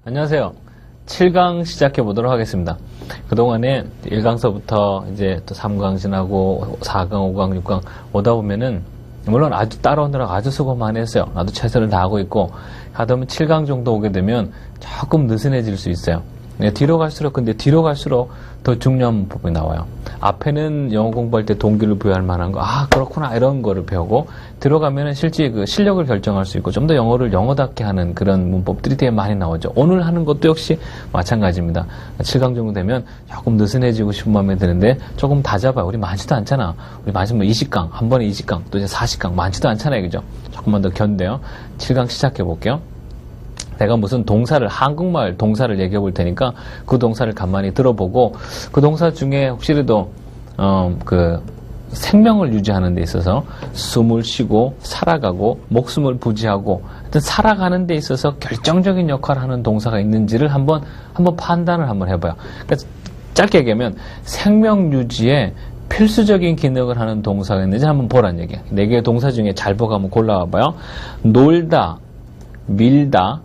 안녕하세요. 7강 시작해 보도록 하겠습니다. 그동안에 1강서부터 이제 또 3강 지나고 4강, 5강, 6강 오다 보면은 물론 아주 따라오느라고 아주 수고 많이 했어요. 나도 최선을 다하고 있고 하다 보면 7강 정도 오게 되면 조금 느슨해질 수 있어요. 뒤로 갈수록 근데 뒤로 갈수록 더 중요한 부분이 나와요. 앞에는 영어 공부할 때 동기를 부여할 만한 거, 그렇구나 이런 거를 배우고 들어가면은 실제 그 실력을 결정할 수 있고 좀 더 영어를 영어답게 하는 그런 문법들이 되게 많이 나오죠. 오늘 하는 것도 역시 마찬가지입니다. 7강 정도 되면 조금 느슨해지고 싶은 마음이 드는데 조금 다잡아요. 우리 많지도 않잖아. 우리 많으면 20강, 한 번에 20강, 또 이제 40강 많지도 않잖아요. 그죠? 조금만 더 견뎌요. 7강 시작해 볼게요. 내가 무슨 동사를, 한국말 동사를 얘기해 볼 테니까 그 동사를 간만히 들어보고 그 동사 중에 혹시라도 생명을 유지하는 데 있어서 숨을 쉬고 살아가고 목숨을 부지하고 하여튼 살아가는 데 있어서 결정적인 역할을 하는 동사가 있는지를 한번 판단을 한번 해봐요. 그러니까 짧게 얘기하면 생명 유지에 필수적인 기능을 하는 동사가 있는지 한번 보라는 얘기야. 4개의 동사 중에 잘 보고 한번 골라와봐요. 놀다, 밀다,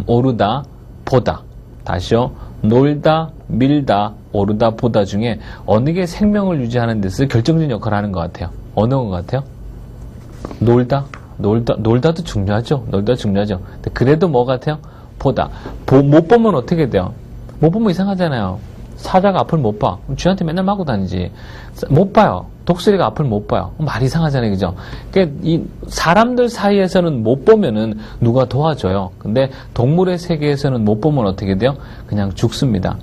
오르다, 보다. 다시요. 놀다, 밀다, 오르다, 보다 중에 어느 게 생명을 유지하는 데서 결정적인 역할을 하는 것 같아요? 어느 것 같아요? 놀다도 중요하죠. 놀다 중요하죠. 근데 그래도 뭐 같아요? 보다. 못 보면 어떻게 돼요? 못 보면 이상하잖아요. 사자가 앞을 못 봐. 쥐한테 맨날 맞고 다니지. 못 봐요. 독수리가 앞을 못 봐요. 말이 이상하잖아요. 그죠? 그러니까 이 사람들 사이에서는 못 보면은 누가 도와줘요. 근데 동물의 세계에서는 못 보면 어떻게 돼요? 그냥 죽습니다.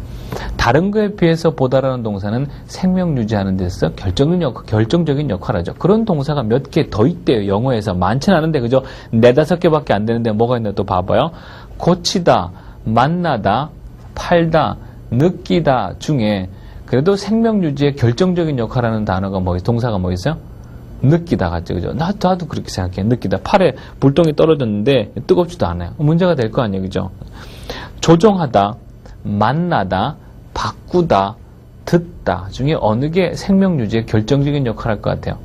다른 거에 비해서 보다라는 동사는 생명 유지하는 데서 결정적인 역할을 하죠. 그런 동사가 몇 개 더 있대요. 영어에서. 많지는 않은데, 그죠? 4-5개밖에 안 되는데 뭐가 있나 또 봐봐요. 고치다, 만나다, 팔다, 느끼다 중에 그래도 생명 유지에 결정적인 역할을 하는 단어가 동사가 뭐 있어요? 느끼다 같죠, 그죠? 나도 그렇게 생각해. 느끼다. 팔에 불똥이 떨어졌는데 뜨겁지도 않아요. 문제가 될 거 아니에요, 그죠? 조종하다, 만나다, 바꾸다, 듣다 중에 어느 게 생명 유지에 결정적인 역할을 할 것 같아요?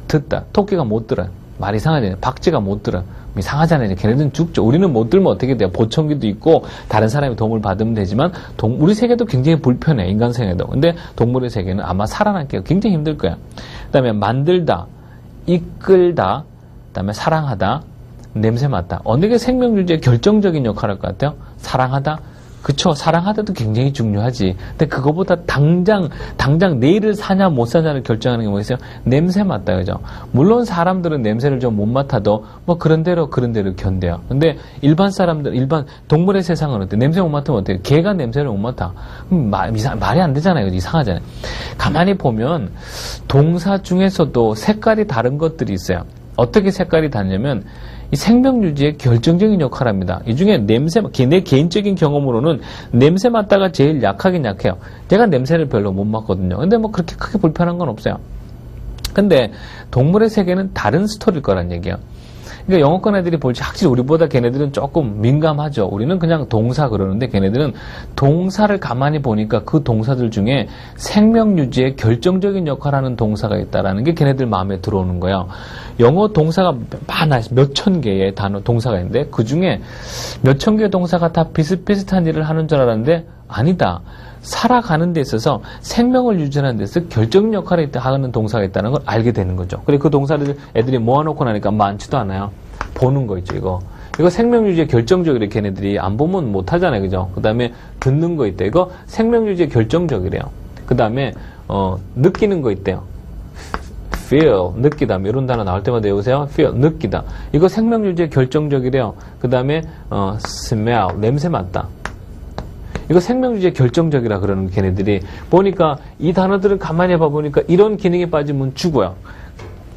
듣다. 토끼가 못 들어요. 말이 이상하잖아요. 박쥐가 못 들어요. 이상하잖아요. 걔네들은 죽죠. 우리는 못 들면 어떻게 돼요? 보청기도 있고 다른 사람의 도움을 받으면 되지만 우리 세계도 굉장히 불편해. 인간 세계도. 근데 동물의 세계는 아마 살아남기가 굉장히 힘들 거야. 그 다음에 만들다, 이끌다, 그 다음에 사랑하다, 냄새 맡다. 어느 게 생명 유지에 결정적인 역할을 할 것 같아요? 사랑하다? 그쵸. 사랑하다도 굉장히 중요하지. 근데 그거보다 당장 내일을 사냐 못 사냐를 결정하는 게 뭐 있어요? 냄새 맡다. 그죠? 물론 사람들은 냄새를 좀 못 맡아도 뭐 그런 대로 견뎌요. 근데 일반 동물의 세상은 어때? 냄새 못 맡으면 어때요? 개가 냄새를 못 맡아. 말이 안 되잖아요. 이상하잖아요. 가만히 보면 동사 중에서도 색깔이 다른 것들이 있어요. 어떻게 색깔이 다르냐면 이 생명 유지에 결정적인 역할을 합니다. 이 중에 내 개인적인 경험으로는 냄새 맡다가 제일 약하긴 약해요. 제가 냄새를 별로 못 맡거든요. 근데 뭐 그렇게 크게 불편한 건 없어요. 근데 동물의 세계는 다른 스토리일 거란 얘기예요. 그러니까 영어권 애들이 볼지 확실히 우리보다 걔네들은 조금 민감하죠. 우리는 그냥 동사 그러는데 걔네들은 동사를 가만히 보니까 그 동사들 중에 생명 유지에 결정적인 역할을 하는 동사가 있다라는 게 걔네들 마음에 들어오는 거예요. 영어 동사가 많아요. 몇천 개의 동사가 있는데 그 중에 몇천 개의 동사가 다 비슷비슷한 일을 하는 줄 알았는데 아니다. 살아가는 데 있어서 생명을 유지하는 데서 결정적 역할을 하는 동사가 있다는 걸 알게 되는 거죠. 그리고 그 동사를 애들이 모아놓고 나니까 많지도 않아요. 보는 거 있죠, 이거 생명 유지에 결정적이래. 걔네들이 안 보면 못 하잖아요, 그죠? 그 다음에 듣는 거 있대. 이거 생명 유지에 결정적이래요. 그 다음에 느끼는 거 있대요. feel, 느끼다. 이런 단어 나올 때마다 외우세요. feel, 느끼다. 이거 생명 유지에 결정적이래요. 그 다음에 smell, 냄새 맡다. 이거 생명 유지에 결정적이라 그러는 걔네들이 보니까 이 단어들은 가만히 봐보니까 이런 기능에 빠지면 죽어요.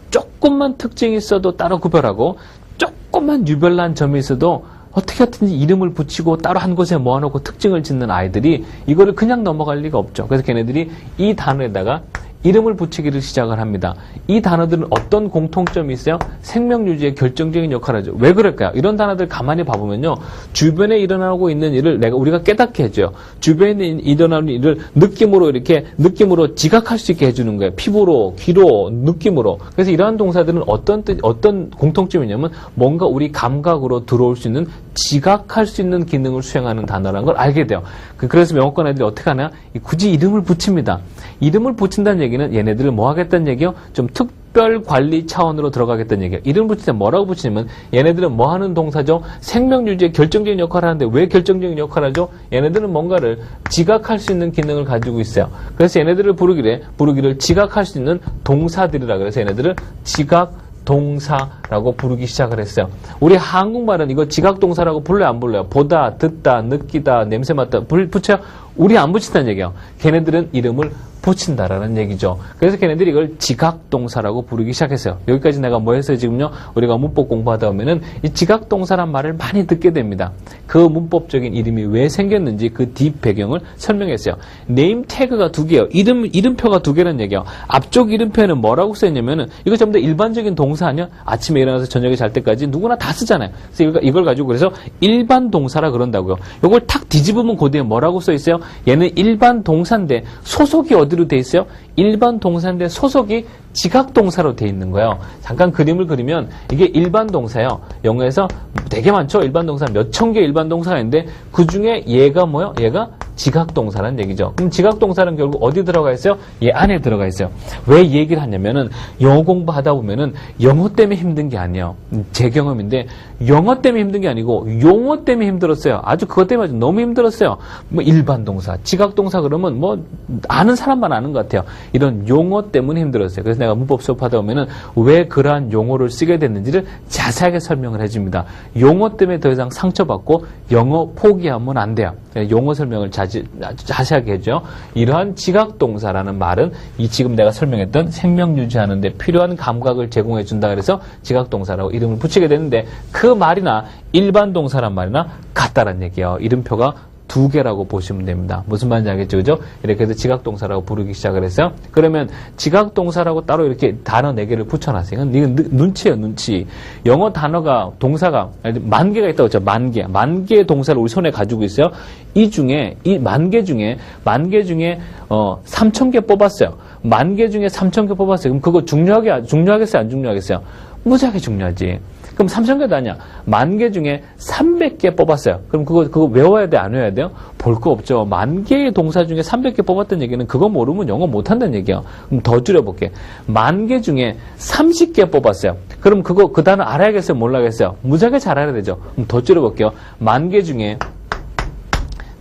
조금만 특징이 있어도 따로 구별하고 조금만 유별난 점이 있어도 어떻게 하든지 이름을 붙이고 따로 한 곳에 모아놓고 특징을 짓는 아이들이 이거를 그냥 넘어갈 리가 없죠. 그래서 걔네들이 이 단어에다가 이름을 붙이기를 시작을 합니다. 이 단어들은 어떤 공통점이 있어요? 생명 유지에 결정적인 역할을 하죠. 왜 그럴까요? 이런 단어들 가만히 봐보면요. 주변에 일어나고 있는 일을 우리가 깨닫게 해줘요. 주변에 일어나는 일을 느낌으로 지각할 수 있게 해주는 거예요. 피부로, 귀로, 느낌으로. 그래서 이러한 동사들은 어떤 공통점이냐면 뭔가 우리 감각으로 들어올 수 있는 지각할 수 있는 기능을 수행하는 단어라는 걸 알게 돼요. 그래서 명어권 애들이 어떻게 하냐? 굳이 이름을 붙입니다. 이름을 붙인다는 얘기는 얘네들을 뭐 하겠다는 얘기요? 좀 특별 관리 차원으로 들어가겠다는 얘기예요. 이름 붙일 때 뭐라고 붙이냐면 얘네들은 뭐 하는 동사죠? 생명 유지에 결정적인 역할을 하는데 왜 결정적인 역할을 하죠? 얘네들은 뭔가를 지각할 수 있는 기능을 가지고 있어요. 그래서 얘네들을 부르기를 지각할 수 있는 동사들이라 그래서 얘네들을 지각 동사라고 부르기 시작을 했어요. 우리 한국말은 이거 지각동사라고 불러요, 안 불러요? 보다, 듣다, 느끼다, 냄새 맡다 붙여요? 우리 안 붙인다는 얘기예요. 걔네들은 이름을 붙인다라는 얘기죠. 그래서 걔네들이 이걸 지각동사라고 부르기 시작했어요. 여기까지 내가 뭐 했어요, 지금요? 우리가 문법 공부하다 보면은 이 지각동사란 말을 많이 듣게 됩니다. 그 문법적인 이름이 왜 생겼는지 그 뒷 배경을 설명했어요. 네임 태그가 두 개예요. 이름표가 두 개라는 얘기예요. 앞쪽 이름표에는 뭐라고 써있냐면은 이거 전부 다 일반적인 동사 아니야? 아침에 일어나서 저녁에 잘 때까지 누구나 다 쓰잖아요. 그래서 이걸 가지고 그래서 일반 동사라 그런다고요. 이걸 탁 뒤집으면 그 뒤에 뭐라고 써있어요? 얘는 일반 동사인데 소속이 어디로 돼 있어요? 일반 동사인데 소속이 지각동사로 돼 있는 거예요. 잠깐 그림을 그리면 이게 일반 동사예요. 영어에서 되게 많죠? 일반 동사 몇 천 개 일반 동사가 있는데 그 중에 얘가 뭐요? 얘가 지각동사라는 얘기죠. 그럼 지각동사는 결국 어디 들어가 있어요? 얘 안에 들어가 있어요. 왜 이 얘기를 하냐면은 영어 공부하다 보면은 영어 때문에 힘든 게 아니에요. 제 경험인데 영어 때문에 힘든 게 아니고 용어 때문에 힘들었어요. 아주 그것 때문에 너무 힘들었어요. 뭐 일반 동사, 지각동사 그러면 뭐 아는 사람만 아는 것 같아요. 이런 용어 때문에 힘들었어요. 그래서 내가 문법 수업하다 보면은 왜 그러한 용어를 쓰게 됐는지를 자세하게 설명을 해줍니다. 용어 때문에 더 이상 상처받고 영어 포기하면 안 돼요. 용어 설명을 자세하게 해줘요. 이러한 지각동사라는 말은 이 지금 내가 설명했던 생명 유지하는 데 필요한 감각을 제공해 준다 그래서 지각동사라고 이름을 붙이게 되는데 그 말이나 일반 동사란 말이나 같다는 얘기예요. 이름표가 두 개라고 보시면 됩니다. 무슨 말인지 알겠죠? 그죠? 이렇게 해서 지각동사라고 부르기 시작을 했어요. 그러면 지각동사라고 따로 이렇게 단어 4개를 붙여놨어요. 이건 눈치예요, 눈치. 영어 단어가, 동사가, 10,000개가 있다고 했죠. 10,000개. 10,000개의 동사를 우리 손에 가지고 있어요. 이 10,000개 중에 3,000개 뽑았어요. 10,000개 중에 3,000개 뽑았어요. 그럼 그거 중요하겠어요? 안 중요하겠어요? 무지하게 중요하지. 그럼 3,000개도 아니야. 10,000개 중에 300개 뽑았어요. 그럼 그거 외워야 돼? 안 외워야 돼요? 볼 거 없죠. 10,000개의 동사 중에 300개 뽑았다는 얘기는 그거 모르면 영어 못한다는 얘기예요. 그럼 더 줄여볼게. 10,000개 중에 30개 뽑았어요. 그럼 그 단어 알아야겠어요? 몰라야겠어요? 무지하게 잘 알아야 되죠. 그럼 더 줄여볼게요. 10,000개 중에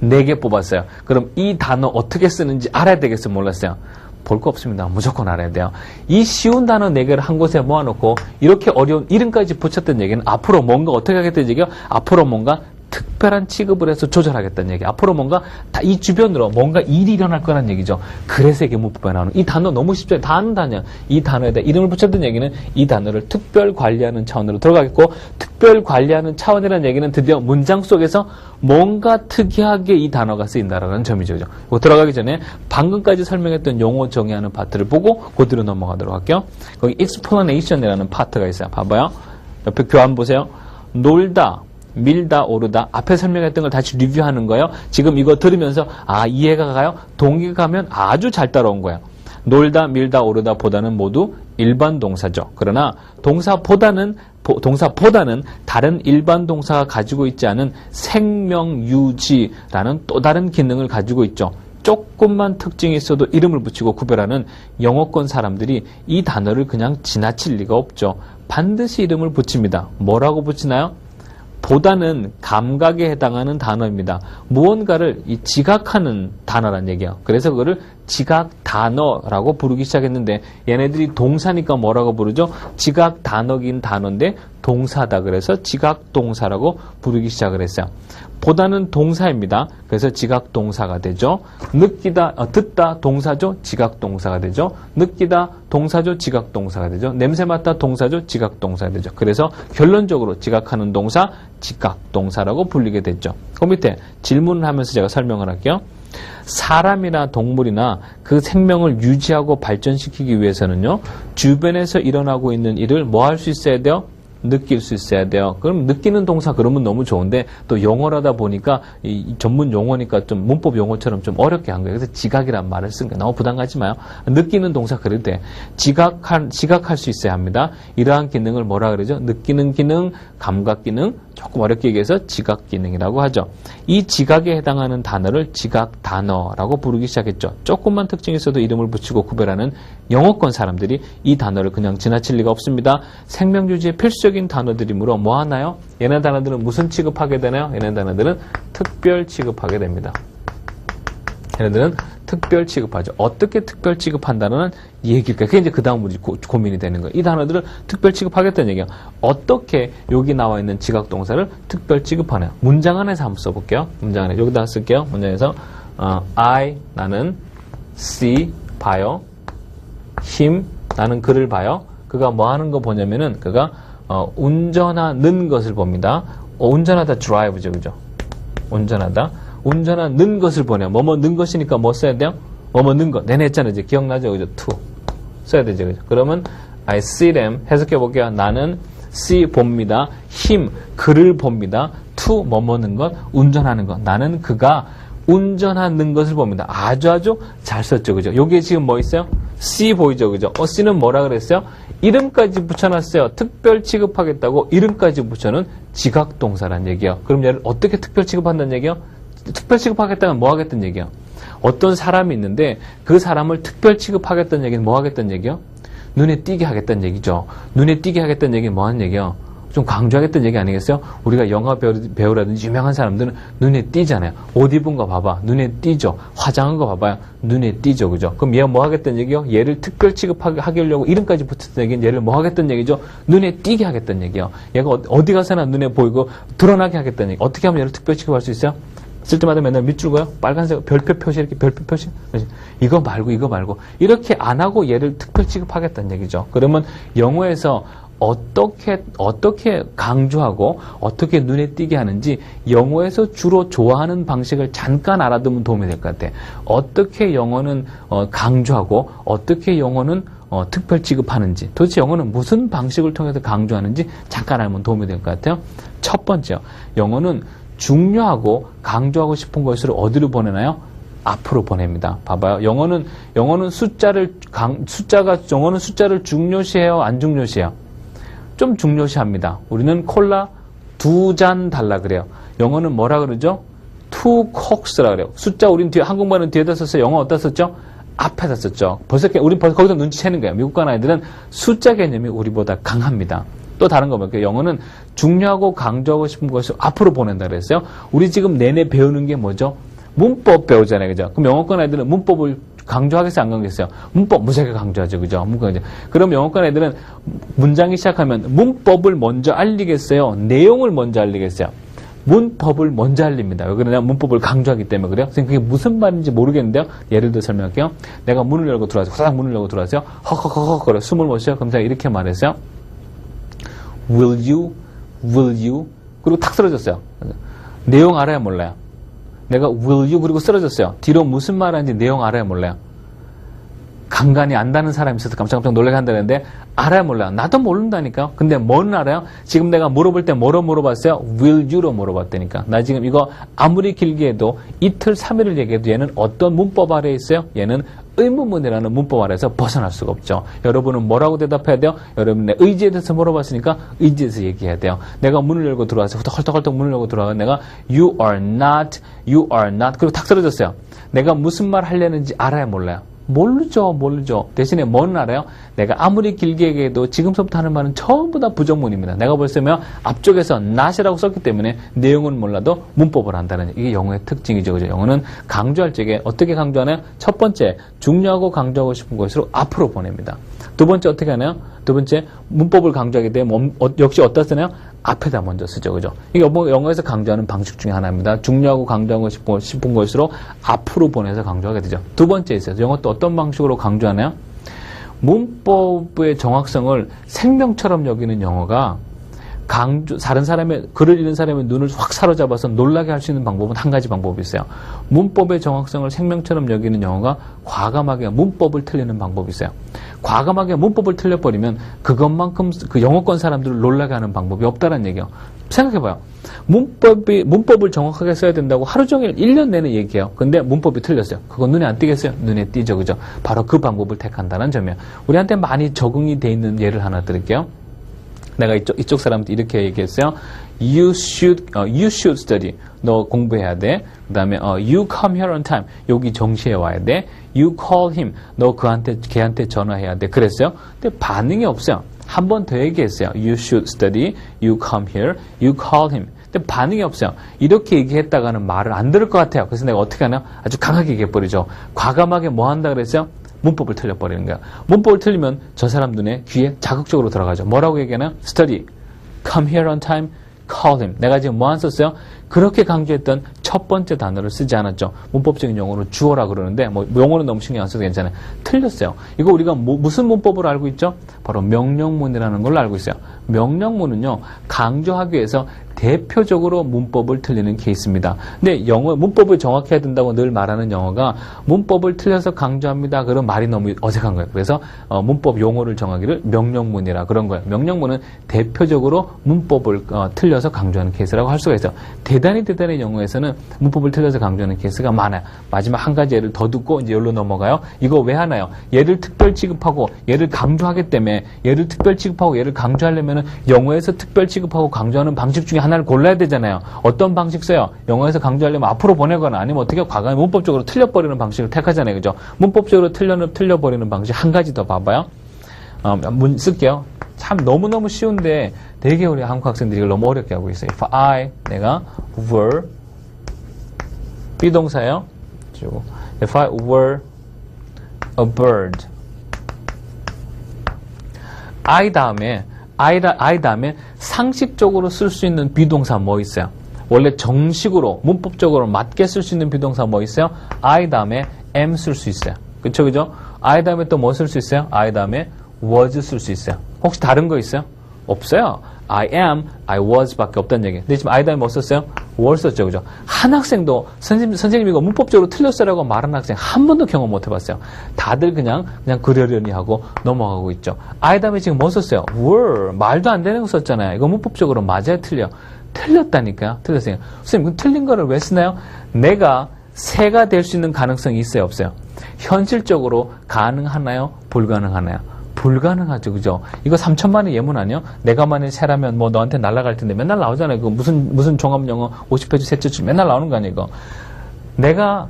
4개 뽑았어요. 그럼 이 단어 어떻게 쓰는지 알아야 되겠어요? 몰랐어요? 볼 거 없습니다. 무조건 알아야 돼요. 이 쉬운 단어 4개를 한 곳에 모아놓고 이렇게 어려운 이름까지 붙였던 얘기는 앞으로 뭔가 어떻게 하겠다는 얘기요? 앞으로 뭔가 특별한 취급을 해서 조절하겠다는 얘기. 앞으로 뭔가 이 주변으로 뭔가 일이 일어날 거라는 얘기죠. 그래서 이게 문법에 나오는 이 단어 너무 쉽죠. 다 아는 단어야. 이 단어에다 이름을 붙였던 얘기는 이 단어를 특별 관리하는 차원으로 들어가겠고 특별 관리하는 차원이라는 얘기는 드디어 문장 속에서 뭔가 특이하게 이 단어가 쓰인다라는 점이죠. 그죠? 들어가기 전에 방금까지 설명했던 용어 정의하는 파트를 보고 그대로 넘어가도록 할게요. 거기 explanation이라는 파트가 있어요. 봐봐요. 옆에 교환 보세요. 놀다, 밀다, 오르다. 앞에 설명했던 걸 다시 리뷰하는 거예요. 지금 이거 들으면서 이해가 가요? 동의가 가면 아주 잘 따라온 거예요. 놀다, 밀다, 오르다 보다는 모두 일반 동사죠. 그러나 동사보다는 다른 일반 동사가 가지고 있지 않은 생명 유지라는 또 다른 기능을 가지고 있죠. 조금만 특징이 있어도 이름을 붙이고 구별하는 영어권 사람들이 이 단어를 그냥 지나칠 리가 없죠. 반드시 이름을 붙입니다. 뭐라고 붙이나요? 보다는 감각에 해당하는 단어입니다. 무언가를 지각하는 단어란 얘기예요. 그래서 그거를 지각 단어라고 부르기 시작했는데 얘네들이 동사니까 뭐라고 부르죠? 지각 단어긴 단어인데 동사다. 그래서 지각 동사라고 부르기 시작을 했어요. 보다는 동사입니다. 그래서 지각 동사가 되죠. 듣다 동사죠. 지각 동사가 되죠. 느끼다 동사죠. 지각 동사가 되죠. 냄새 맡다 동사죠. 지각 동사가 되죠. 그래서 결론적으로 지각하는 동사 지각 동사라고 불리게 됐죠. 그 밑에 질문을 하면서 제가 설명을 할게요. 사람이나 동물이나 그 생명을 유지하고 발전시키기 위해서는요, 주변에서 일어나고 있는 일을 뭐 할 수 있어야 돼요? 느낄 수 있어야 돼요. 그럼 느끼는 동사 그러면 너무 좋은데 또 영어라다 보니까 이 전문 용어니까 좀 문법 용어처럼 좀 어렵게 한 거예요. 그래서 지각이란 말을 쓴 거예요. 너무 부담 갖지 마요. 느끼는 동사 그럴 때 지각할 수 있어야 합니다. 이러한 기능을 뭐라 그러죠? 느끼는 기능, 감각 기능, 조금 어렵게 얘기해서 지각 기능이라고 하죠. 이 지각에 해당하는 단어를 지각 단어라고 부르기 시작했죠. 조금만 특징이 있어도 이름을 붙이고 구별하는 영어권 사람들이 이 단어를 그냥 지나칠 리가 없습니다. 생명유지의 필수적인 단어들이므로 뭐 하나요? 얘네 단어들은 무슨 취급하게 되나요? 얘네 단어들은 특별 취급하게 됩니다. 얘네들은 특별 취급하죠. 어떻게 특별 취급한다는 얘기일까요? 그게 이제 그 다음 우리 고민이 되는 거예요. 이 단어들을 특별 취급하겠다는 얘기야. 어떻게 여기 나와 있는 지각 동사를 특별 취급하나요? 문장 안에서 한번 써볼게요. 문장 안에 여기다 쓸게요. 문장에서 I 나는 see 봐요. him 나는 그를 봐요. 그가 뭐 하는 거 보냐면은 그가 운전하는 것을 봅니다. 운전하다 drive죠, 그죠? 운전하는 것을 보냐. 뭐뭐 는 것이니까 뭐 써야 돼요? 뭐뭐 는 것. 내내 했잖아요. 이제 기억나죠? 그죠? to. 써야 되죠. 그죠? 그러면 I see them. 해석해 볼게요. 나는 see 봅니다. him 그를 봅니다. to 뭐뭐 는 것. 운전하는 것. 나는 그가 운전하는 것을 봅니다. 아주 잘 썼죠. 그죠? 여기에 지금 뭐 있어요? see 보이죠? 그죠? C는 뭐라 그랬어요? 이름까지 붙여놨어요. 특별 취급하겠다고 이름까지 붙여놓은 지각동사란 얘기예요. 그럼 얘를 어떻게 특별 취급한다는 얘기예요? 특별 취급하겠다는 뭐 하겠다는 얘기예요? 어떤 사람이 있는데 그 사람을 특별 취급하겠다는 얘기는 뭐 하겠다는 얘기예요? 눈에 띄게 하겠다는 얘기죠. 눈에 띄게 하겠다는 얘기는 뭐 하는 얘기예요? 좀 강조하겠다는 얘기 아니겠어요? 우리가 영화 배우라든지 유명한 사람들은 눈에 띄잖아요. 옷 입은 거 봐봐. 눈에 띄죠. 화장한 거 봐봐요. 눈에 띄죠. 그죠? 그럼 얘가 뭐 하겠다는 얘기요? 얘를 특별 취급하게 하려고 이름까지 붙였던 얘기는 얘를 뭐 하겠다는 얘기죠? 눈에 띄게 하겠다는 얘기요. 얘가 어디 가서나 눈에 보이고 드러나게 하겠다는 얘기. 어떻게 하면 얘를 특별 취급할 수 있어요? 쓸 때마다 맨날 밑줄 그어요? 빨간색 별표 표시 이렇게 별표 표시? 이거 말고 이렇게 안 하고 얘를 특별 취급하겠다는 얘기죠. 그러면 영어에서 어떻게 강조하고 어떻게 눈에 띄게 하는지 영어에서 주로 좋아하는 방식을 잠깐 알아두면 도움이 될 것 같아. 어떻게 영어는 강조하고 어떻게 영어는 특별 취급하는지 도대체 영어는 무슨 방식을 통해서 강조하는지 잠깐 알면 도움이 될 것 같아요. 첫 번째요. 영어는 중요하고 강조하고 싶은 것을 어디로 보내나요? 앞으로 보냅니다. 봐봐요. 영어는 숫자를 중요시해요? 안 중요시해요? 좀 중요시합니다. 우리는 콜라 2잔 달라 그래요. 영어는 뭐라 그러죠? 2 cokes라 그래요. 숫자 우린 뒤에 한국말은 뒤에다 썼어요. 영어 어디다 썼죠? 앞에다 썼죠. 우린 벌써 거기서 눈치채는 거예요. 미국 간 아이들은 숫자 개념이 우리보다 강합니다. 또 다른 거 볼게요. 영어는 중요하고 강조하고 싶은 것을 앞으로 보낸다 그랬어요. 우리 지금 내내 배우는 게 뭐죠? 문법 배우잖아요. 그죠? 그럼 영어권 애들은 문법을 강조하겠어요? 안 강조하겠어요? 문법 무지하게 강조하죠. 그죠? 그럼 영어권 애들은 문장이 시작하면 문법을 먼저 알리겠어요? 내용을 먼저 알리겠어요? 문법을 먼저 알립니다. 왜 그러냐? 문법을 강조하기 때문에 그래요. 선생님 그게 무슨 말인지 모르겠는데요. 예를 들어 설명할게요. 내가 문을 열고 들어왔어요. 후다닥 문을 열고 들어왔어요. 헉헉헉 그래. 숨을 못 쉬어요. 그럼 제가 이렇게 말했어요. Will you? 그리고 탁 쓰러졌어요. 내용 알아야 몰라요. 내가 will you 그리고 쓰러졌어요. 뒤로 무슨 말 하는지 내용 알아야 몰라요. 간간히 안다는 사람이 있어서 깜짝깜짝 놀라게 한다는데 알아야 몰라요. 나도 모른다니까요. 근데 뭐는 알아요? 지금 내가 물어볼 때 뭐로 물어봤어요? Will you로 물어봤다니까. 나 지금 이거 아무리 길게 해도 이틀 3일을 얘기해도 얘는 어떤 문법 아래에 있어요? 얘는 의문문이라는 문법 아래에서 벗어날 수가 없죠. 여러분은 뭐라고 대답해야 돼요? 여러분의 의지에 대해서 물어봤으니까 의지에서 얘기해야 돼요. 내가 문을 열고 들어와서 헐떡헐떡 문을 열고 들어와서 내가 you are not 그리고 탁 쓰러졌어요. 내가 무슨 말 하려는지 알아야 몰라요. 모르죠. 대신에 뭐는 알아요? 내가 아무리 길게 얘기해도 지금서부터 하는 말은 전부 다 부정문입니다. 내가 벌써면 앞쪽에서 not이라고 썼기 때문에 내용은 몰라도 문법을 안다는 이게 영어의 특징이죠. 그죠? 영어는 강조할 적에 어떻게 강조하나요? 첫 번째, 중요하고 강조하고 싶은 것으로 앞으로 보냅니다. 두 번째 어떻게 하나요? 두 번째, 문법을 강조하게 되면 역시 어디다 쓰나요? 앞에다 먼저 쓰죠. 그죠? 이게 영어에서 강조하는 방식 중에 하나입니다. 중요하고 강조하고 싶은 것으로 앞으로 보내서 강조하게 되죠. 두 번째 있어요. 영어 또 어떤 방식으로 강조하나요? 문법의 정확성을 생명처럼 여기는 영어가 다른 사람의, 글을 읽는 사람의 눈을 확 사로잡아서 놀라게 할 수 있는 방법은 한 가지 방법이 있어요. 문법의 정확성을 생명처럼 여기는 영어가 과감하게 문법을 틀리는 방법이 있어요. 과감하게 문법을 틀려버리면 그것만큼 그 영어권 사람들을 놀라게 하는 방법이 없다는 얘기예요. 생각해봐요. 문법을 정확하게 써야 된다고 하루 종일 1년 내내 얘기해요. 근데 문법이 틀렸어요. 그건 눈에 안 띄겠어요? 눈에 띄죠, 그죠? 바로 그 방법을 택한다는 점이에요. 우리한테 많이 적응이 돼 있는 예를 하나 드릴게요. 내가 이쪽 사람한테 이렇게 얘기했어요. You should study. 너 공부해야 돼. 그 다음에, you come here on time. 여기 정시에 와야 돼. You call him. 너 걔한테 전화해야 돼. 그랬어요. 근데 반응이 없어요. 한 번 더 얘기했어요. You should study. You come here. You call him. 근데 반응이 없어요. 이렇게 얘기했다가는 말을 안 들을 것 같아요. 그래서 내가 어떻게 하냐? 아주 강하게 얘기해버리죠. 과감하게 뭐 한다 그랬어요? 문법을 틀려버리는 거야. 문법을 틀리면 저 사람 눈에 귀에 자극적으로 들어가죠. 뭐라고 얘기하나? Study, come here on time, call him. 내가 지금 뭐 안 썼어요? 그렇게 강조했던 첫 번째 단어를 쓰지 않았죠. 문법적인 용어로 주어라 그러는데 뭐 용어는 너무 신경 안 써도 괜찮아요. 틀렸어요. 이거 우리가 무슨 문법으로 알고 있죠? 바로 명령문이라는 걸로 알고 있어요. 명령문은요, 강조하기 위해서 대표적으로 문법을 틀리는 케이스입니다. 근데 문법을 정확히 해야 된다고 늘 말하는 영어가 문법을 틀려서 강조합니다. 그런 말이 너무 어색한 거예요. 그래서 문법 용어를 정하기를 명령문이라 그런 거예요. 명령문은 대표적으로 문법을 틀려서 강조하는 케이스라고 할 수가 있어요. 대단히 영어에서는 문법을 틀려서 강조하는 케이스가 많아요. 마지막 한 가지 예를 더 듣고 이제 여기로 넘어가요. 이거 왜 하나요? 얘를 특별 취급하고 얘를 강조하기 때문에 얘를 특별 취급하고 얘를 강조하려면 영어에서 특별 취급하고 강조하는 방식 중에 하나를 골라야 되잖아요. 어떤 방식 써요? 영어에서 강조하려면 앞으로 보내거나 아니면 어떻게 과감히 문법적으로 틀려버리는 방식을 택하잖아요. 그죠? 문법적으로 틀려버리는 방식 한 가지 더 봐봐요. 쓸게요. 참 너무너무 쉬운데 되게 우리 한국 학생들이 이걸 너무 어렵게 하고 있어요. 내가 were 비동사예요. If I were a bird. I 다음에 상식적으로 쓸 수 있는 비동사 뭐 있어요? 원래 정식으로 문법적으로 맞게 쓸 수 있는 비동사 뭐 있어요? I 다음에 am 쓸 수 있어요. 그쵸? I 다음에 또 뭐 쓸 수 있어요? I 다음에 was 쓸 수 있어요. 혹시 다른 거 있어요? 없어요. I am, I was 밖에 없다는 얘기예요. 근데 지금 I 다음에 뭐 썼어요? were 썼죠. 그죠? 한 학생도 선생님이 이거 문법적으로 틀렸어라고 말하는 학생 한 번도 경험 못 해봤어요. 다들 그냥 그러려니 하고 넘어가고 있죠. I 다음에 지금 뭐 썼어요? were. 말도 안 되는 거 썼잖아요. 이거 문법적으로 맞아요? 틀려? 틀렸다니까요. 틀렸어요. 선생님, 틀린 거를 왜 쓰나요? 내가 새가 될 수 있는 가능성이 있어요? 없어요? 현실적으로 가능하나요? 불가능하나요? 불가능하죠. 그죠? 이거 3천만의 예문 아니요? 내가 만일 새라면 뭐 너한테 날아갈 텐데 맨날 나오잖아요. 그 무슨 종합영어 50페이지 셋째 맨날 나오는 거 아니에요? 이거. 내가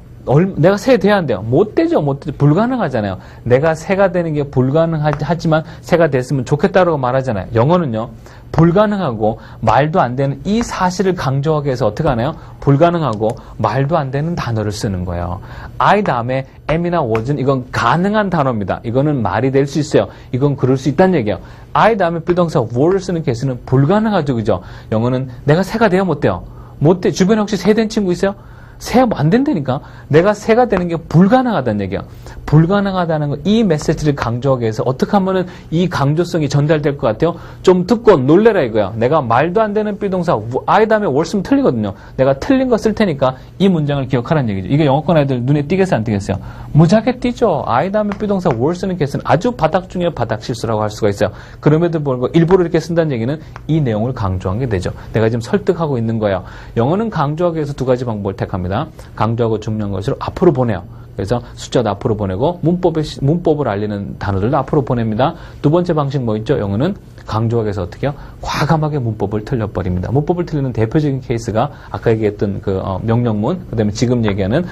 새 돼야 안 돼요? 못 되죠. 불가능하잖아요. 내가 새가 되는 게 불가능하지만 새가 됐으면 좋겠다라고 말하잖아요. 영어는요. 불가능하고 말도 안 되는 이 사실을 강조하기 위해서 어떻게 하나요? 불가능하고 말도 안 되는 단어를 쓰는 거예요. I 다음에 am이나 was는 이건 가능한 단어입니다. 이거는 말이 될 수 있어요. 이건 그럴 수 있다는 얘기예요. I 다음에 비동사 were를 쓰는 케이스는 불가능하죠. 그죠? 영어는 내가 새가 돼요? 못 돼요? 못 돼. 주변에 혹시 새 된 친구 있어요? 새가 안 된다니까. 내가 새가 되는 게 불가능하다는 얘기야. 불가능하다는 거, 이 메시지를 강조하기 위해서 어떻게 하면은 이 강조성이 전달될 것 같아요? 좀 듣고 놀래라 이거야. 내가 말도 안 되는 비동사 I 다음에 were 쓰면 틀리거든요. 내가 틀린 거 쓸 테니까 이 문장을 기억하라는 얘기죠. 이게 영어권 애들 눈에 띄겠어요? 안 띄겠어요? 무지하게 띄죠. I 다음에 비동사 were 쓰는 케이스는 아주 바닥 중에 바닥 실수라고 할 수가 있어요. 그럼에도 불구하고 일부러 이렇게 쓴다는 얘기는 이 내용을 강조한 게 되죠. 내가 지금 설득하고 있는 거예요. 영어는 강조하기 위해서 두 가지 방법을 택합니다. 강조하고 중요한 것으로 앞으로 보내요. 그래서 숫자도 앞으로 보내고 문법을 알리는 단어들도 앞으로 보냅니다. 두 번째 방식 뭐 있죠? 영어는 강조하기 위해서 어떻게 해요? 과감하게 문법을 틀려버립니다. 문법을 틀리는 대표적인 케이스가 아까 얘기했던 그 명령문, 그 다음에 지금 얘기하는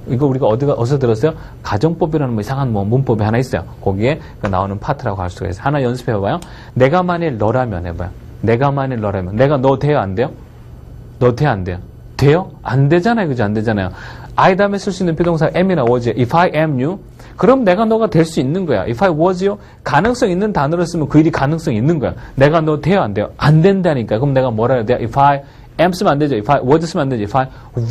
이거 우리가 어디서 들었어요? 가정법이라는 뭐 이상한 뭐 문법이 하나 있어요. 거기에 나오는 파트라고 할 수가 있어요. 하나 연습해봐요. 내가 만일 너라면 해봐요. 내가 만일 너라면. 내가 너 돼요? 안 돼요? 너 돼요? 안 돼요? 돼요? 안 되잖아요. 그죠? 안 되잖아요. I 다음에 쓸 수 있는 비동사 am이나 was. If I am you, 그럼 내가 너가 될 수 있는 거야. If I was you, 가능성 있는 단어를 쓰면 그 일이 가능성이 있는 거야. 내가 너 돼요? 안 돼요? 안 된다니까. 그럼 내가 뭐라 해야 돼요? If I am 쓰면 안 되죠. if I was 쓰면 안 되죠. if I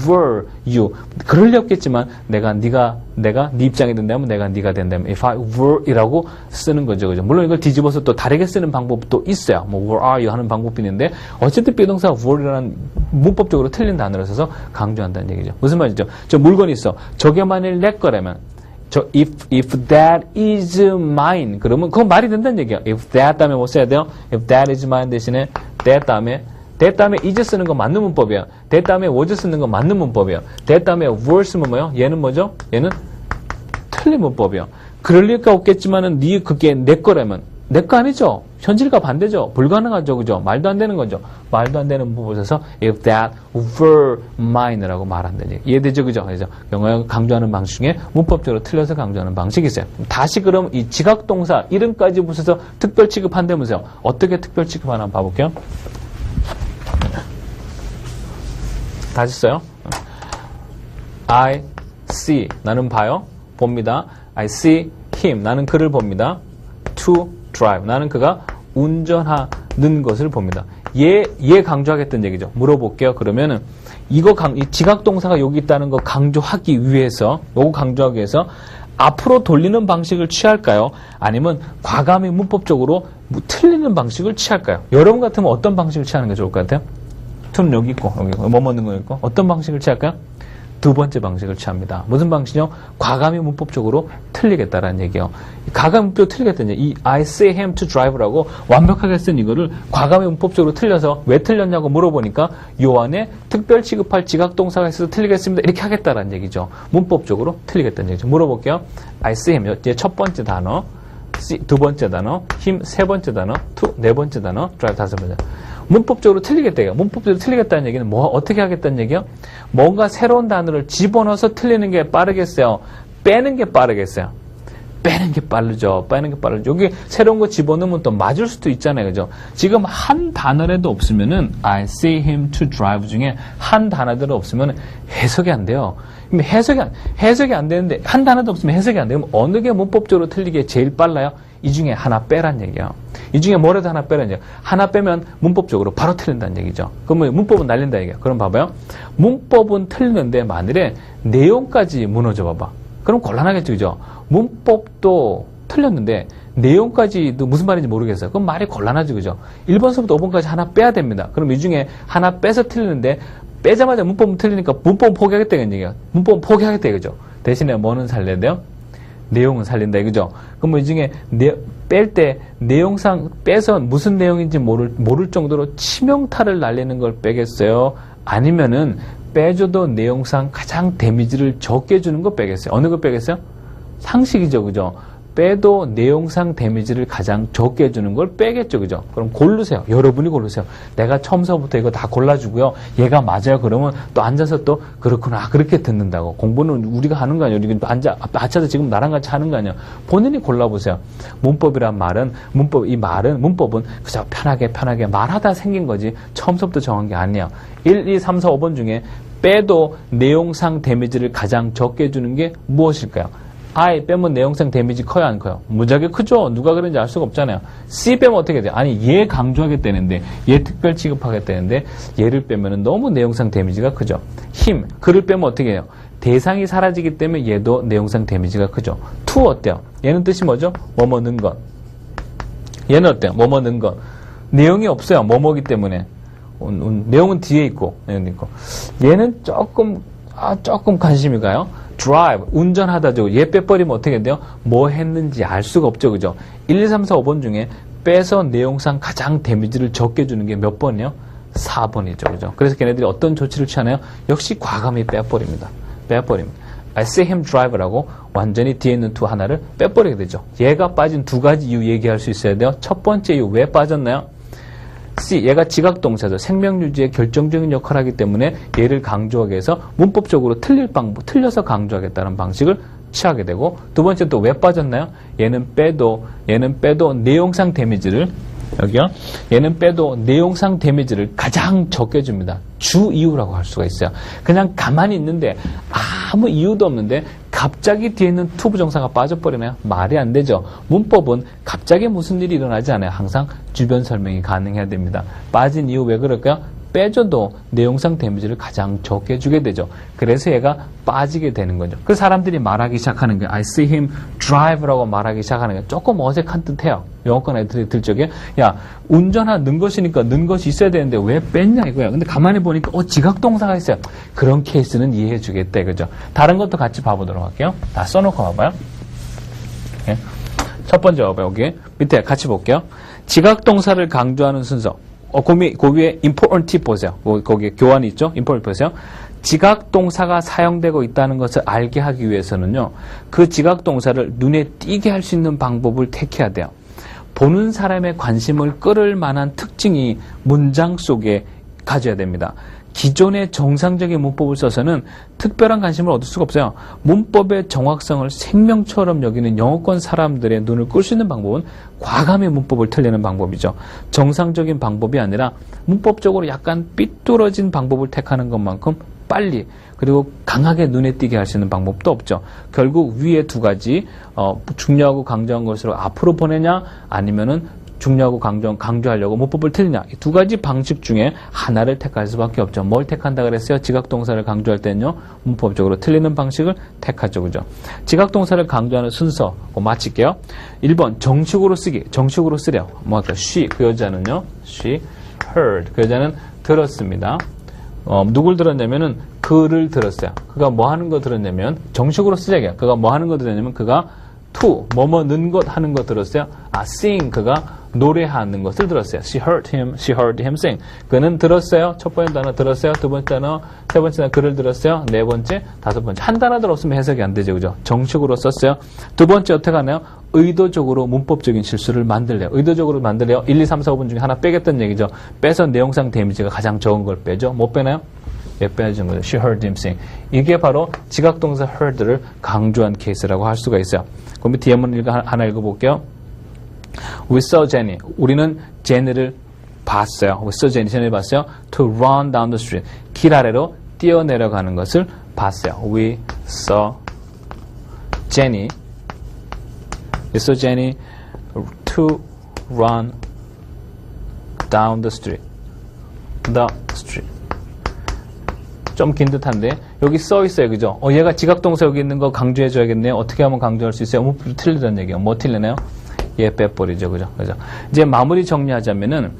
were you. 그럴 리 없겠지만 내가 네 입장이 된다면 내가 네가 된다면 if I were 이라고 쓰는 거죠. 그죠? 물론 이걸 뒤집어서 또 다르게 쓰는 방법도 있어요. 뭐 where are you 하는 방법이 있는데 어쨌든 비동사 were라는 문법적으로 틀린 단어를 써서 강조한다는 얘기죠. 무슨 말이죠? 저 물건이 있어. 저게 만일 내 거라면 if that is mine 그러면 그건 말이 된다는 얘기야. if that 다음에 뭐 써야 돼요? if that is mine 대신에 that 다음에 is 쓰는 거 맞는 문법이야. that 다음에 was 쓰는 거 맞는 문법이야. that 다음에 were 쓰면 뭐요? 얘는 뭐죠? 얘는 틀린 문법이야. 그럴 리가 없겠지만은 그게 내 거라면 내 거 아니죠? 현실과 반대죠? 불가능하죠? 그죠? 말도 안 되는 거죠? 말도 안 되는 문법을 써서 if that were mine라고 말한다는 얘기. 이해되죠? 그죠? 그래서 영어가 강조하는 방식 중에 문법적으로 틀려서 강조하는 방식이 있어요. 다시 그럼 이 지각동사 이름까지 붙여서 특별 취급한다면서요. 어떻게 특별 취급하나 한번 봐볼게요. 다시 써요. I see 나는 봐요. 봅니다. I see him 나는 그를 봅니다. To drive 나는 그가 운전하는 것을 봅니다. 얘 강조하겠다는 얘기죠. 물어볼게요. 그러면은 이 지각동사가 여기 있다는 거 강조하기 위해서 요거 강조하기 위해서 앞으로 돌리는 방식을 취할까요? 아니면 과감히 문법적으로 틀리는 방식을 취할까요? 여러분 같으면 어떤 방식을 취하는 게 좋을 것 같아요? to는 여기 있고 뭐 먹는 거 있고 어떤 방식을 취할까요? 두 번째 방식을 취합니다. 무슨 방식이요? 과감히 문법적으로 틀리겠다라는 얘기예요. 과감히 문법적으로 틀리겠다는 얘기. 이 I see him to drive라고 완벽하게 쓴 이거를 과감히 문법적으로 틀려서 왜 틀렸냐고 물어보니까 요 안에 특별 취급할 지각동사가 있어서 틀리겠습니다. 이렇게 하겠다라는 얘기죠. 문법적으로 틀리겠다는 얘기죠. 물어볼게요. I see him. 얘 첫 번째 단어. see 두 번째 단어. him 세 번째 단어. to 네 번째 단어. drive 다섯 번째. 문법적으로 틀리겠다. 문법적으로 틀리겠다는 얘기는 어떻게 하겠다는 얘기요? 뭔가 새로운 단어를 집어넣어서 틀리는 게 빠르겠어요? 빼는 게 빠르겠어요? 빼는 게 빠르죠. 여기 새로운 거 집어넣으면 또 맞을 수도 있잖아요. 그죠? 지금 한 단어라도 없으면은 I see him to drive 중에 한 단어라도 없으면 해석이 안 돼요. 해석이 안 되는데 한 단어도 없으면 해석이 안 되면 어느 게 문법적으로 틀리게 제일 빨라요? 이 중에 하나 빼란 얘기예요. 이 중에 뭐라도 하나 빼란 얘기예요. 하나 빼면 문법적으로 바로 틀린다는 얘기죠. 그러면 문법은 날린다 얘기예요. 그럼 봐봐요. 문법은 틀리는데 만일에 내용까지 무너져 봐봐. 그럼 곤란하겠죠. 그죠? 문법도 틀렸는데 내용까지도 무슨 말인지 모르겠어요. 그럼 말이 곤란하죠. 그죠? 1번서부터 5번까지 하나 빼야 됩니다. 그럼 이 중에 하나 빼서 틀리는데 빼자마자 문법은 틀리니까 문법은 포기하겠다는 얘기예요. 문법은 포기하겠다 이거죠. 대신에 뭐는 살려야 돼요? 내용은 살린다 이거죠. 그럼 이 중에 뺄 때 내용상 빼서 무슨 내용인지 모를 정도로 치명타를 날리는 걸 빼겠어요? 아니면은 빼줘도 내용상 가장 데미지를 적게 주는 거 빼겠어요? 어느 거 빼겠어요? 상식이죠. 그죠? 빼도 내용상 데미지를 가장 적게 주는 걸 빼겠죠. 그죠? 그럼 고르세요. 여러분이 고르세요. 내가 처음서부터 이거 다 골라주고요. 얘가 맞아요. 그러면 또 앉아서 또 그렇구나. 그렇게 듣는다고. 공부는 우리가 하는 거 아니에요. 우리가 앉아서 지금 나랑 같이 하는 거 아니에요. 본인이 골라보세요. 문법이란 말은 문법은 그저 편하게 말하다 생긴 거지 처음서부터 정한 게 아니에요. 1, 2, 3, 4, 5번 중에 빼도 내용상 데미지를 가장 적게 주는 게 무엇일까요? I 빼면 내용상 데미지 커요, 안 커요? 무지하게 크죠? 누가 그런지 알 수가 없잖아요. C 빼면 어떻게 돼요? 아니, 얘 강조하겠다는데, 얘 특별 취급하겠다는데, 얘를 빼면 너무 내용상 데미지가 크죠. him, 그를 빼면 어떻게 해요? 대상이 사라지기 때문에 얘도 내용상 데미지가 크죠. to 어때요? 얘는 뜻이 뭐죠? 뭐뭐 는 것. 얘는 어때요? 뭐뭐 는 것. 내용이 없어요. 뭐뭐기 때문에. 내용은 뒤에 있고, 얘는 조금 관심이 가요. drive, 운전하다죠. 얘 빼버리면 어떻게 돼요? 뭐 했는지 알 수가 없죠. 그죠? 1, 2, 3, 4, 5번 중에 빼서 내용상 가장 데미지를 적게 주는 게 몇 번이요? 4번이죠. 그죠? 그래서 걔네들이 어떤 조치를 취하나요? 역시 과감히 빼버립니다. I see him drive라고 완전히 뒤에 있는 두 하나를 빼버리게 되죠. 얘가 빠진 두 가지 이유 얘기할 수 있어야 돼요. 첫 번째 이유 왜 빠졌나요? C, 얘가 지각동사죠. 생명유지에 결정적인 역할을 하기 때문에 얘를 강조하기 위해서 문법적으로 틀려서 강조하겠다는 방식을 취하게 되고, 두 번째 또 왜 빠졌나요? 얘는 빼도 내용상 데미지를, 여기요. 얘는 빼도 내용상 데미지를 가장 적게 줍니다. 주 이유라고 할 수가 있어요. 그냥 가만히 있는데 아무 이유도 없는데 갑자기 뒤에 있는 to 부정사가 빠져버리나요? 말이 안 되죠. 문법은 갑자기 무슨 일이 일어나지 않아요. 항상 주변 설명이 가능해야 됩니다. 빠진 이유 왜 그럴까요? 빼줘도 내용상 데미지를 가장 적게 주게 되죠. 그래서 얘가 빠지게 되는 거죠. 그 사람들이 말하기 시작하는 게 I see him drive라고 말하기 시작하는 게 조금 어색한 듯해요. 영어권 애들이 들 적에 야 운전하는 것이니까 는 것이 있어야 되는데 왜 뺐냐 이거야. 근데 가만히 보니까 지각동사가 있어요. 그런 케이스는 이해해 주겠다 이거죠. 다른 것도 같이 봐보도록 할게요. 다 써놓고 봐봐요. 네. 첫 번째 봐봐요. 여기 밑에 같이 볼게요. 지각동사를 강조하는 순서. 그 위에 important 보세요. 거기에 교환이 있죠? important 보세요. 지각동사가 사용되고 있다는 것을 알게 하기 위해서는요. 그 지각동사를 눈에 띄게 할 수 있는 방법을 택해야 돼요. 보는 사람의 관심을 끌을 만한 특징이 문장 속에 가져야 됩니다. 기존의 정상적인 문법을 써서는 특별한 관심을 얻을 수가 없어요. 문법의 정확성을 생명처럼 여기는 영어권 사람들의 눈을 끌 수 있는 방법은 과감히 문법을 틀리는 방법이죠. 정상적인 방법이 아니라 문법적으로 약간 삐뚤어진 방법을 택하는 것만큼 빨리 그리고 강하게 눈에 띄게 할 수 있는 방법도 없죠. 결국 위에 두 가지 중요하고 강조한 것으로 앞으로 보내냐 아니면은 중요하고 강조하려고 문법을 틀리냐 이 두 가지 방식 중에 하나를 택할 수밖에 없죠. 뭘 택한다 그랬어요? 지각동사를 강조할 때는요. 문법적으로 틀리는 방식을 택하죠. 그죠? 지각동사를 강조하는 순서 마칠게요. 1번 정식으로 쓰기. 정식으로 쓰래요. 뭐 할까요? she 그 여자는요. she heard 그 여자는 들었습니다. 누굴 들었냐면은 그를 들었어요. 그가 뭐 하는 거 들었냐면 정식으로 쓰자기야. 그가 뭐 하는 거 들었냐면 그가 to 뭐뭐는 것 하는 거 들었어요. sing 그가 노래하는 것을 들었어요. She heard him sing. 그는 들었어요. 첫 번째 단어 들었어요. 두 번째 단어, 세 번째 단어 그를 들었어요. 네 번째, 다섯 번째. 한 단어들 없으면 해석이 안 되죠. 그죠? 정식으로 썼어요. 두 번째 어떻게 하나요? 의도적으로 문법적인 실수를 만들래요. 의도적으로 만들래요. 1, 2, 3, 4, 5분 중에 하나 빼겠다는 얘기죠. 빼서 내용상 데미지가 가장 적은 걸 빼죠. 못 빼나요? 예, 빼야죠. She heard him sing. 이게 바로 지각동사 heard를 강조한 케이스라고 할 수가 있어요. 그럼 뒤에 한번 하나 읽어볼게요. We saw Jenny. 우리는 제니를 봤어요. We saw Jenny. 제니를 봤어요. To run down the street. 길 아래로 뛰어내려가는 것을 봤어요. We saw Jenny. We saw Jenny to run down the street. The street. 좀 긴 듯한데 여기 써 있어요. 그죠? 얘가 지각동사 여기 있는 거 강조해 줘야겠네요. 어떻게 하면 강조할 수 있어요? 문법이 틀리다는 얘기예요. 뭐 틀리나요? 예, 빼버리죠. 그죠? 이제 마무리 정리하자면은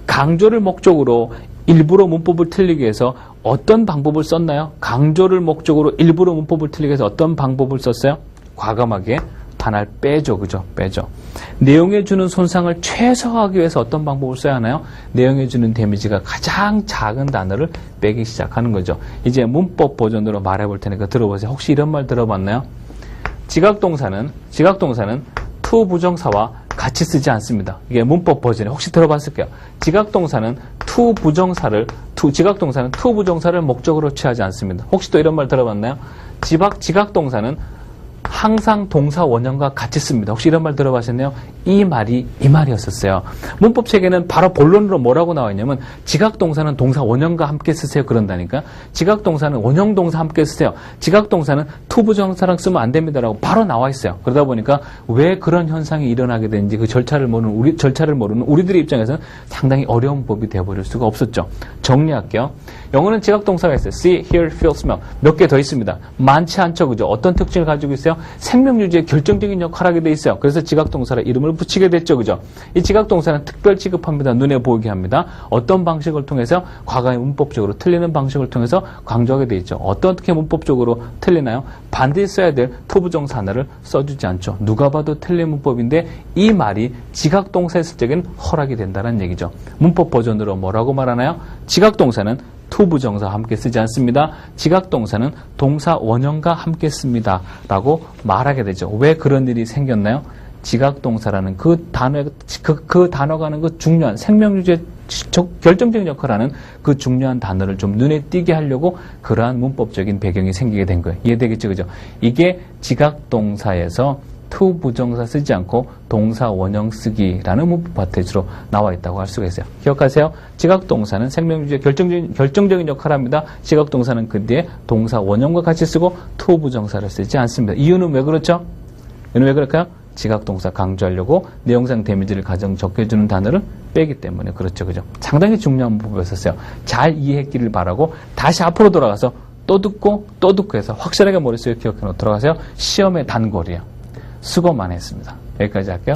강조를 목적으로 일부러 문법을 틀리게 해서 어떤 방법을 썼나요? 강조를 목적으로 일부러 문법을 틀리게 해서 어떤 방법을 썼어요? 과감하게 하나를 빼죠. 그죠? 빼죠. 내용에 주는 손상을 최소화하기 위해서 어떤 방법을 써야 하나요? 내용에 주는 데미지가 가장 작은 단어를 빼기 시작하는 거죠. 이제 문법 버전으로 말해볼 테니까 들어보세요. 혹시 이런 말 들어봤나요? 지각동사는 to 부정사와 같이 쓰지 않습니다. 이게 문법 버전에 혹시 들어봤을 거예요. 지각동사는 to 부정사를 목적으로 취하지 않습니다. 혹시 또 이런 말 들어봤나요? 지각동사는 항상 동사 원형과 같이 씁니다. 혹시 이런 말 들어봤었나요? 이 말이었었어요. 문법 체계는 바로 본론으로 뭐라고 나와 있냐면 지각동사는 동사 원형과 함께 쓰세요. 그런다니까. 지각동사는 원형 동사 함께 쓰세요. 지각동사는 to 부정사랑 쓰면 안 됩니다라고 바로 나와 있어요. 그러다 보니까 왜 그런 현상이 일어나게 되는지 그 절차를 모르는 우리들의 입장에서는 상당히 어려운 법이 되어버릴 수가 없었죠. 정리할게요. 영어는 지각동사가 있어요. see, hear, feel, smell. 몇 개 더 있습니다. 많지 않죠. 그죠? 어떤 특징을 가지고 있어요? 생명 유지에 결정적인 역할을 하게 돼 있어요. 그래서 지각동사를 이름을 붙이게 됐죠. 그죠? 이 지각동사는 특별 취급합니다. 눈에 보이게 합니다. 어떤 방식을 통해서? 과거의 문법적으로 틀리는 방식을 통해서 강조하게 돼 있죠. 어떻게 문법적으로 틀리나요? 반드시 써야 될 토부정사 하나를 써주지 않죠. 누가 봐도 틀린 문법인데 이 말이 지각동사에 쓸 적엔 허락이 된다는 얘기죠. 문법 버전으로 뭐라고 말하나요? 지각동사는 to 부정사와 함께 쓰지 않습니다. 지각동사는 동사 원형과 함께 씁니다. 라고 말하게 되죠. 왜 그런 일이 생겼나요? 지각동사라는 그 단어가 하는 그 중요한 생명유지에 결정적인 역할을 하는 그 중요한 단어를 좀 눈에 띄게 하려고 그러한 문법적인 배경이 생기게 된 거예요. 이해되겠죠? 그죠? 이게 지각동사에서 to 부정사 쓰지 않고 동사 원형 쓰기라는 문법 파트로 나와 있다고 할 수가 있어요. 기억하세요. 지각동사는 생명유지에 결정적인 역할을 합니다. 지각동사는 그 뒤에 동사 원형과 같이 쓰고 to 부정사를 쓰지 않습니다. 이유는 왜 그렇죠? 이유는 왜 그럴까요? 지각동사 강조하려고 내용상 데미지를 가장 적게 주는 단어를 빼기 때문에 그렇죠. 그죠? 상당히 중요한 부분이었어요. 잘 이해했기를 바라고 다시 앞으로 돌아가서 또 듣고 해서 확실하게 머릿속에 기억해 놓도록 하세요. 시험의 단골이에요. 수고 많이 했습니다. 여기까지 할게요.